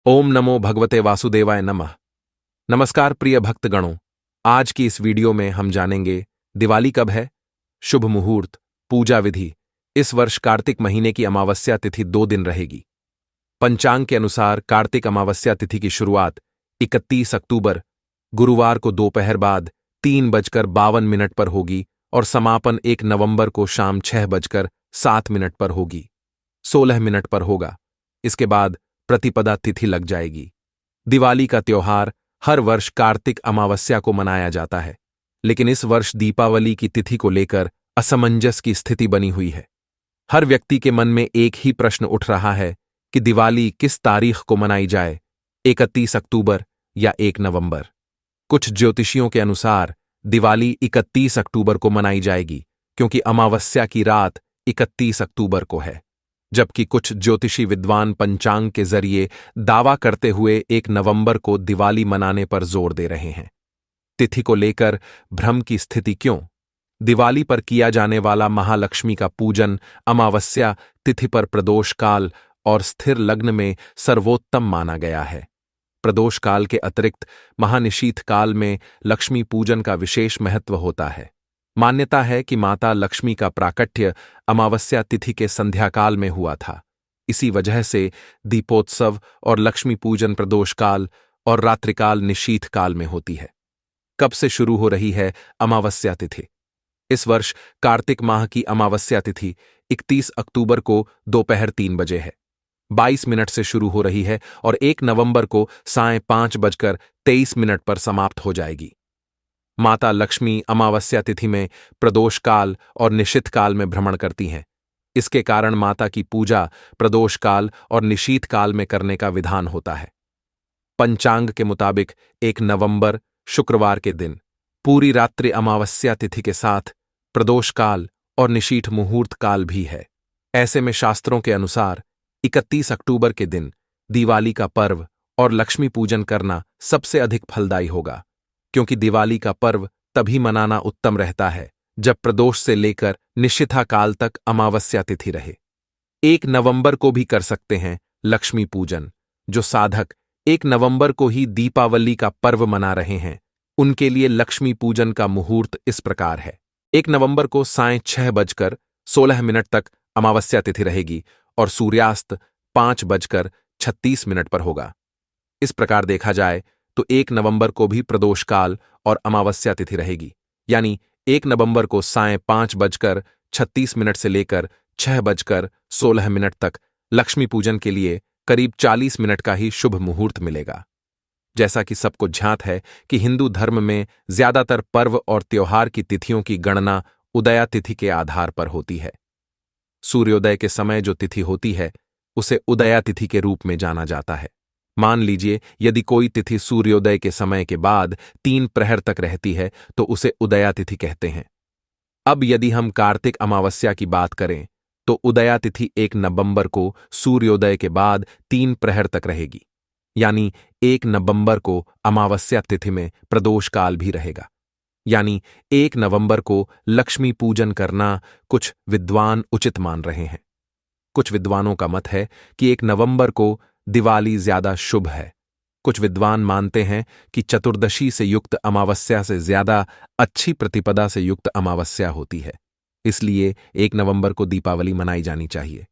ओम नमो भगवते वासुदेवाय नमः। नमस्कार प्रिय भक्तगणों, आज की इस वीडियो में हम जानेंगे दिवाली कब है, शुभ मुहूर्त, पूजा विधि। इस वर्ष कार्तिक महीने की अमावस्या तिथि 2 दिन रहेगी। पंचांग के अनुसार कार्तिक अमावस्या तिथि की शुरुआत 31 अक्टूबर गुरुवार को दोपहर बाद 3:52 पर होगी और समापन 1 नवंबर को शाम 6:07 पर होगी, 16 मिनट पर होगा। इसके बाद प्रतिपदा तिथि लग जाएगी। दिवाली का त्योहार हर वर्ष कार्तिक अमावस्या को मनाया जाता है, लेकिन इस वर्ष दीपावली की तिथि को लेकर असमंजस की स्थिति बनी हुई है। हर व्यक्ति के मन में एक ही प्रश्न उठ रहा है कि दिवाली किस तारीख को मनाई जाए, 31 अक्टूबर या 1 नवंबर। कुछ ज्योतिषियों के अनुसार दिवाली 31 अक्टूबर को मनाई जाएगी, क्योंकि अमावस्या की रात 31 अक्टूबर को है, जबकि कुछ ज्योतिषी विद्वान पंचांग के जरिए दावा करते हुए 1 नवंबर को दिवाली मनाने पर जोर दे रहे हैं। तिथि को लेकर भ्रम की स्थिति क्यों? दिवाली पर किया जाने वाला महालक्ष्मी का पूजन अमावस्या तिथि पर प्रदोष काल और स्थिर लग्न में सर्वोत्तम माना गया है। प्रदोष काल के अतिरिक्त महानिशीथ काल में लक्ष्मी पूजन का विशेष महत्व होता है। मान्यता है कि माता लक्ष्मी का प्राकट्य अमावस्या तिथि के संध्याकाल में हुआ था। इसी वजह से दीपोत्सव और लक्ष्मी पूजन प्रदोष काल और रात्रिकाल निशीथ काल में होती है। कब से शुरू हो रही है अमावस्या तिथि? इस वर्ष कार्तिक माह की अमावस्या तिथि 31 अक्टूबर को दोपहर 3 बजे है, 22 मिनट से शुरू हो रही है और 1 नवंबर को सायं 5:23 पर समाप्त हो जाएगी। माता लक्ष्मी अमावस्या तिथि में प्रदोष काल और निशीथ काल में भ्रमण करती हैं। इसके कारण माता की पूजा प्रदोष काल और निशीथ काल में करने का विधान होता है। पंचांग के मुताबिक 1 नवंबर शुक्रवार के दिन पूरी रात्रि अमावस्या तिथि के साथ प्रदोष काल और निशीथ मुहूर्त काल भी है। ऐसे में शास्त्रों के अनुसार 31 अक्टूबर के दिन दिवाली का पर्व और लक्ष्मी पूजन करना सबसे अधिक फलदायी होगा, क्योंकि दिवाली का पर्व तभी मनाना उत्तम रहता है जब प्रदोष से लेकर निशीथा काल तक अमावस्या तिथि रहे। 1 नवंबर को भी कर सकते हैं लक्ष्मी पूजन। जो साधक 1 नवंबर को ही दीपावली का पर्व मना रहे हैं, उनके लिए लक्ष्मी पूजन का मुहूर्त इस प्रकार है। 1 नवंबर को सायं 6:16 तक अमावस्या तिथि रहेगी और सूर्यास्त 5:36 पर होगा। इस प्रकार देखा जाए तो 1 नवंबर को भी प्रदोष काल और अमावस्या तिथि रहेगी, यानी 1 नवंबर को सायं 5:36 से लेकर 6:16 तक लक्ष्मी पूजन के लिए करीब 40 मिनट का ही शुभ मुहूर्त मिलेगा। जैसा कि सबको ज्ञात है कि हिंदू धर्म में ज्यादातर पर्व और त्योहार की तिथियों की गणना उदया तिथि के आधार पर होती है। सूर्योदय के समय जो तिथि होती है उसे उदया तिथि के रूप में जाना जाता है। मान लीजिए यदि कोई तिथि सूर्योदय के समय के बाद 3 प्रहर तक रहती है तो उसे उदया तिथि कहते हैं। अब यदि हम कार्तिक अमावस्या की बात करें तो उदया तिथि 1 नवंबर को सूर्योदय के बाद 3 प्रहर तक रहेगी, यानी 1 नवंबर को अमावस्या तिथि में प्रदोष काल भी रहेगा। यानी 1 नवंबर को लक्ष्मी पूजन करना कुछ विद्वान उचित मान रहे हैं। कुछ विद्वानों का मत है कि 1 नवंबर को दिवाली ज्यादा शुभ है। कुछ विद्वान मानते हैं कि चतुर्दशी से युक्त अमावस्या से ज्यादा अच्छी प्रतिपदा से युक्त अमावस्या होती है, इसलिए 1 नवंबर को दीपावली मनाई जानी चाहिए।